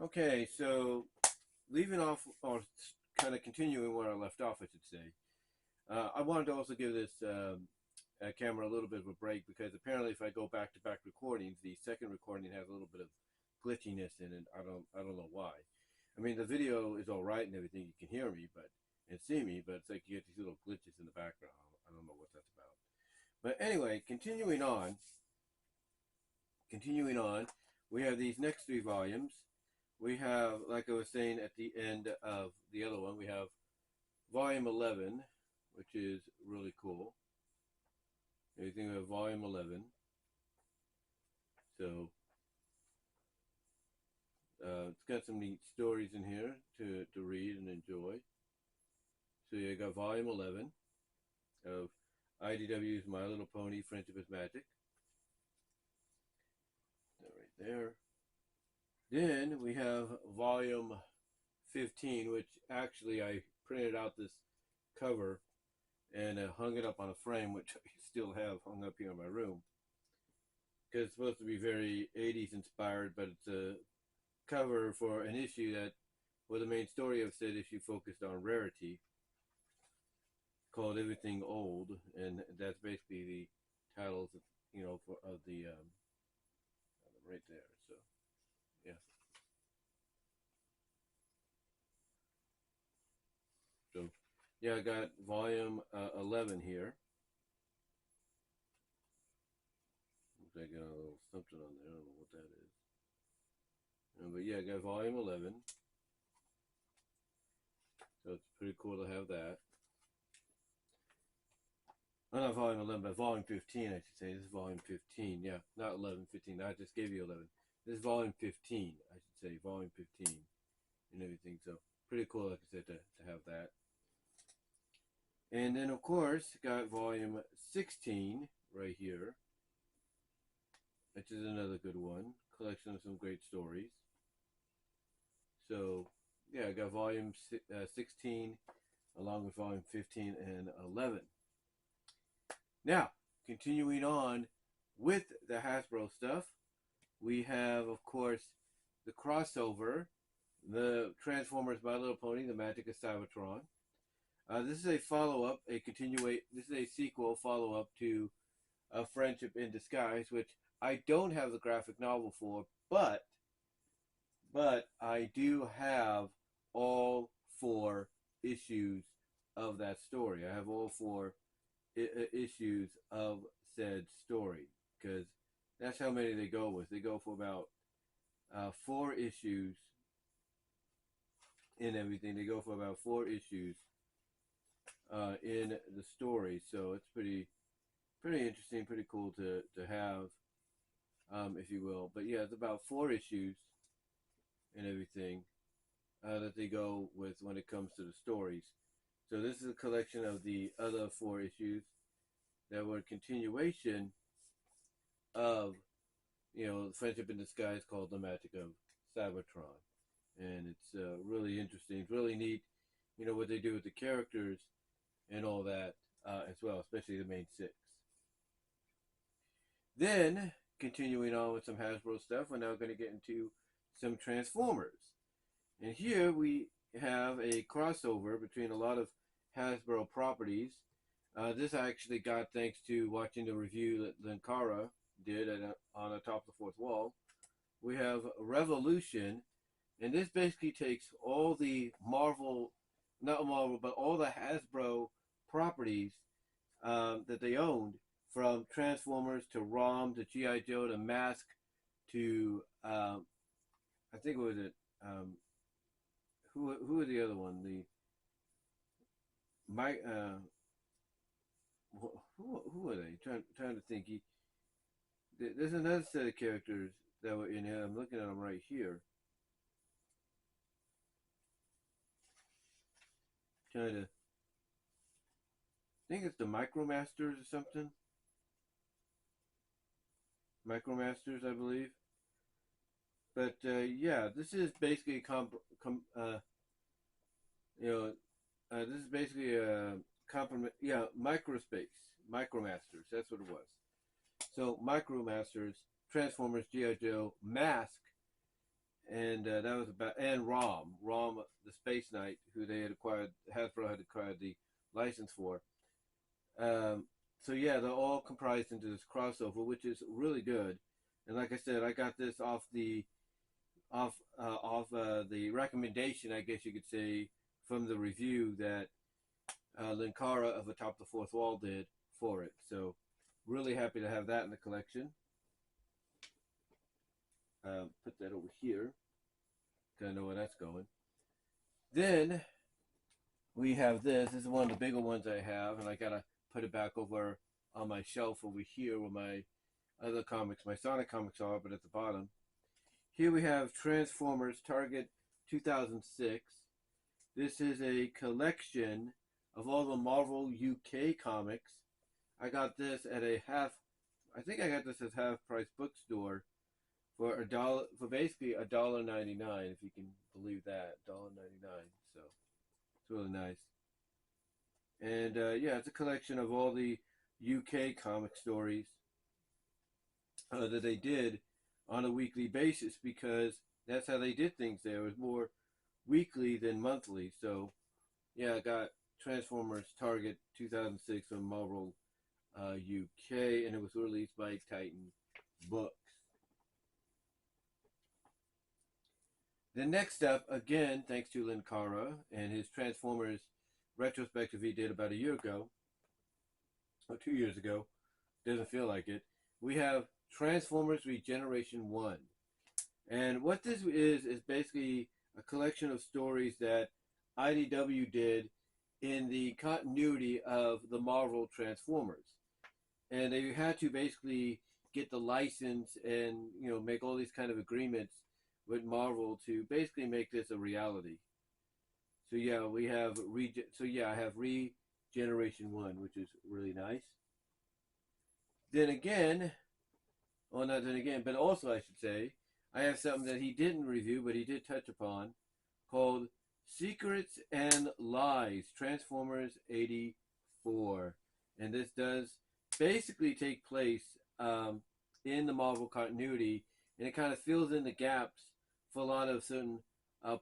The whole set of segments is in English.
Okay, so leaving off, or kind of continuing where I left off, I should say. I wanted to also give this camera a little bit of a break because apparently, if I go back-to-back recordings, the second recording has a little bit of glitchiness in it. I don't know why. I mean, the video is all right and everything. You can hear me, and see me, but it's like you get these little glitches in the background. I don't know what that's about. But anyway, continuing on, we have these next three volumes. We have, like I was saying at the end of the other one, we have volume 11, which is really cool. Everything we have volume 11. So it's got some neat stories in here to read and enjoy. So you got volume 11 of IDW's My Little Pony Friendship is Magic. Right there. Then we have volume 15, which actually I printed out this cover and hung it up on a frame, which I still have hung up here in my room. Because it's supposed to be very 80s inspired, but it's a cover for an issue that, well, the main story of said issue focused on rarity, called Everything Old, and that's basically the titles, of the right there. So yeah. So yeah, I got volume 11 here. Looks like I got a little something on there. I don't know what that is. But yeah, I got volume 11. So it's pretty cool to have that. Oh, not volume 11, but volume 15, I should say. This is volume 15. Yeah, not 11, 15. I just gave you 11. This is volume 15, I should say. Volume 15 and everything. So pretty cool, like I said, to have that. And then, of course, got volume 16 right here, which is another good one. Collection of some great stories. So, yeah, I got volume 16 along with volume 15 and 11. Now, continuing on with the Hasbro stuff, we have, of course, the crossover, the Transformers My Little Pony, The Magic of Cybertron. This is a follow-up, this is a sequel follow-up to Friendship in Disguise, which I don't have the graphic novel for, but I do have all 4 issues of that story. I have all 4 issues of said story, because that's how many they go with. They go for about 4 issues in everything. They go for about 4 issues in the story, so it's pretty interesting, pretty cool to have, if you will. But yeah, it's about 4 issues and everything that they go with when it comes to the stories. So this is a collection of the other 4 issues that were a continuation of, Friendship in Disguise, called The Magic of Cybertron. And it's really interesting. It's really neat, what they do with the characters and all that as well, especially the main 6. Then, continuing on with some Hasbro stuff, we're now going to get into some Transformers. And here we have a crossover between a lot of Hasbro properties. This I actually got thanks to watching the review that Linkara did on the top of the fourth wall. We have Revolution, and this basically takes all the not Marvel, but all the Hasbro properties that they owned, from Transformers to ROM to G.I. Joe to Mask to, I think, what was it? Who was the other one? Who are they? Trying to think. There's another set of characters that were in here. I'm looking at them right here. Trying to think it's the Micromasters or something. Micromasters, I believe. But yeah, this is basically this is basically a complement. Yeah, Micromasters. That's what it was. So Micromasters, Transformers, G.I. Joe, Mask, and that was about, and Rom the Space Knight, who they had acquired, Hasbro had acquired the license for. Um, so yeah, they're all comprised into this crossover, which is really good. And like I said, I got this off the recommendation, I guess you could say, from the review that Linkara of Atop the Fourth Wall did for it. So really happy to have that in the collection. Put that over here. Kind of know where that's going. Then we have this. This is one of the bigger ones I have, and I gotta put it back over on my shelf over here where my other comics, my Sonic comics are, but at the bottom. Here we have Transformers Target 2006. This is a collection of all the Marvel UK comics. I got this at a I think I got this at half price bookstore for $1, for basically $1.99, if you can believe that, $1.99. So it's really nice. And yeah, it's a collection of all the UK comic stories that they did on a weekly basis, because that's how they did things there. It was more weekly than monthly. So yeah, I got Transformers Target 2006 from Marvel UK, and it was released by Titan Books. The next up, again, thanks to Linkara and his Transformers retrospective he did about a year ago, or 2 years ago, doesn't feel like it, we have Transformers Regeneration 1. And what this is basically a collection of stories that IDW did in the continuity of the Marvel Transformers. And they had to basically get the license and, you know, make all these kind of agreements with Marvel to basically make this a reality. So yeah, we have I have Regeneration 1, which is really nice. Then again, well, not then again, but also I should say, I have something that he didn't review, but he did touch upon, called Secrets and Lies, Transformers 84. And this does basically take place in the Marvel continuity, and it kind of fills in the gaps for a lot of certain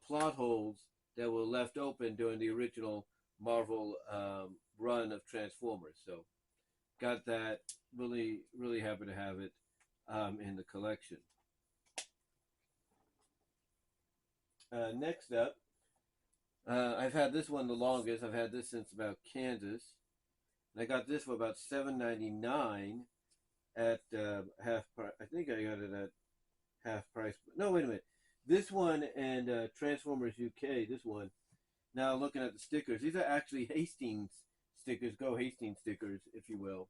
plot holes that were left open during the original Marvel run of Transformers. So got that. Really, really happy to have it in the collection. Next up, I've had this one the longest. I've had this since about Kansas. And I got this for about $7.99 at half price. I think I got it at half price. No, wait a minute. This one and Transformers UK, this one. Now looking at the stickers, these are actually Hastings stickers, Go Hastings stickers, if you will.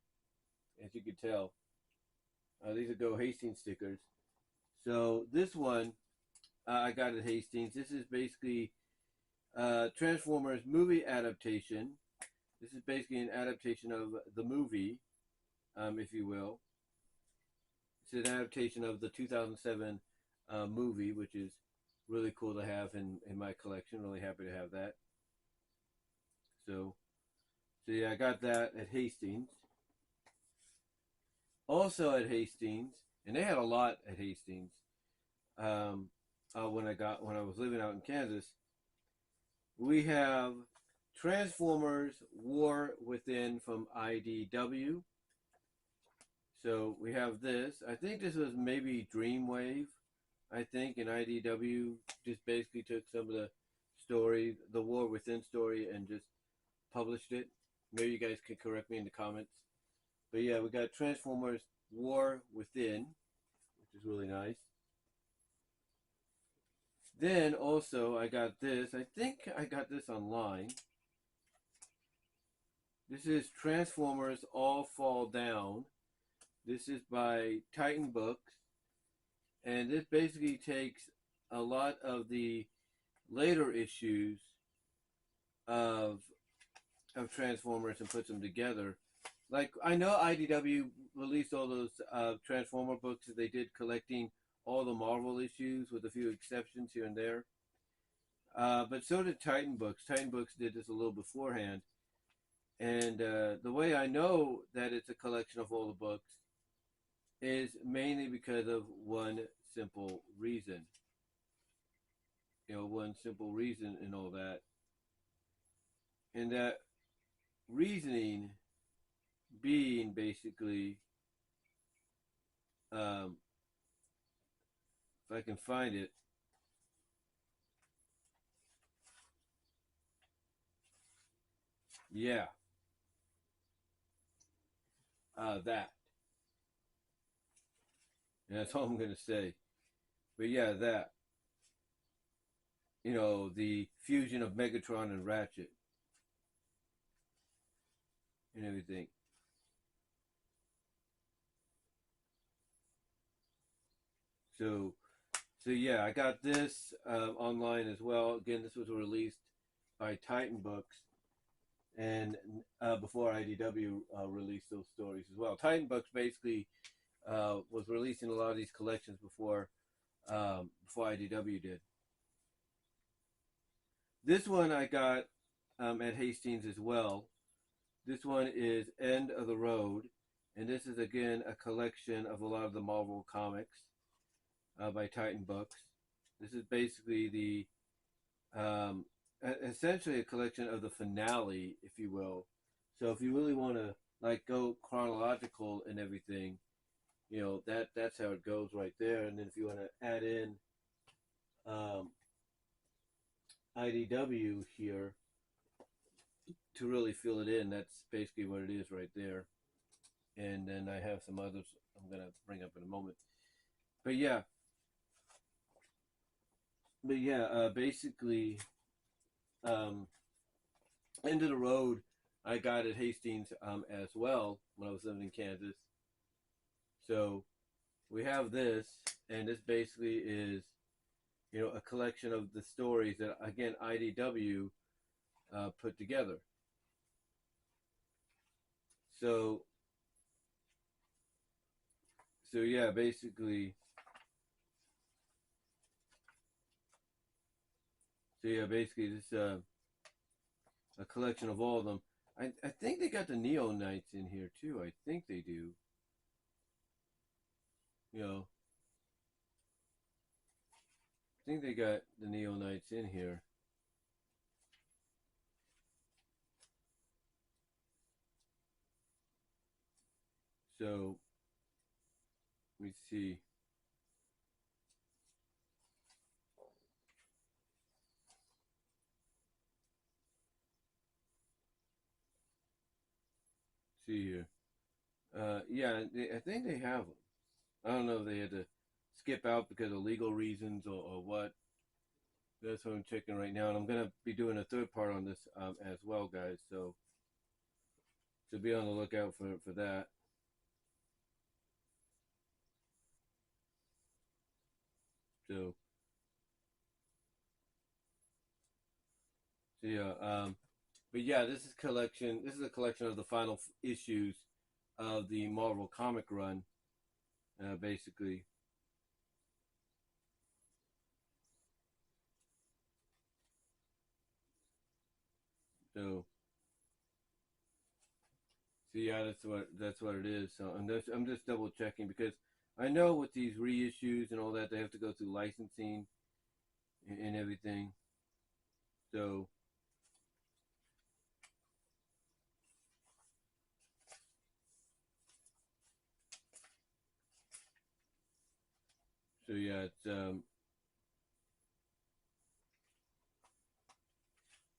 As you can tell. These are Go Hastings stickers. So this one, I got at Hastings. This is basically Transformers movie adaptation. This is basically an adaptation of the movie, if you will. It's an adaptation of the 2007 movie, which is really cool to have in my collection. Really happy to have that. So yeah, I got that at Hastings. Also at Hastings, and they had a lot at Hastings. When I was living out in Kansas, we have Transformers War Within from IDW. So we have this. I think this was maybe Dreamwave. I think, and IDW just basically took some of the story, the War Within story, and just published it. Maybe you guys can correct me in the comments. But yeah, we got Transformers War Within, which is really nice. Then also I got this. I think I got this online. This is Transformers All Fall Down. This is by Titan Books. And this basically takes a lot of the later issues of Transformers and puts them together. Like, I know IDW released all those Transformer books that they did, collecting all the Marvel issues with a few exceptions here and there. But so did Titan Books. Titan Books did this a little beforehand. And the way I know that it's a collection of all the books is mainly because of one simple reason. one simple reason and all that. And that reasoning being basically, if I can find it, yeah, that. And that's all I'm going to say. But yeah, that. The fusion of Megatron and Ratchet and everything. So, so yeah, I got this online as well. Again, this was released by Titan Books, and before IDW released those stories as well. Titan Books basically was releasing a lot of these collections before IDW did. This one I got at Hastings as well. This one is End of the Road, and this is again a collection of a lot of the Marvel comics by Titan Books. This is basically the essentially a collection of the finale, if you will. So if you really want to like go chronological and everything, that's how it goes right there. And then if you want to add in IDW here to really fill it in, that's basically what it is right there. And then I have some others I'm gonna bring up in a moment. But yeah, basically, End of the Road I got at Hastings as well when I was living in Kansas. So we have this, and this basically is, a collection of the stories that again IDW put together. So yeah, basically, this a collection of all of them. I think they got the Neo Knights in here too. I think they do. I think they got the Neo Knights in here. So let me see. See here. Yeah, I think they have them. I don't know if they had to skip out because of legal reasons or what. That's what I'm checking right now, and I'm gonna be doing a third part on this as well, guys. So be on the lookout for that. So yeah, but yeah, this is collection. This is a collection of the final issues of the Marvel comic run, basically. So yeah, that's what it is. So I'm just double checking because I know with these reissues and all that, they have to go through licensing and everything. So yeah, it's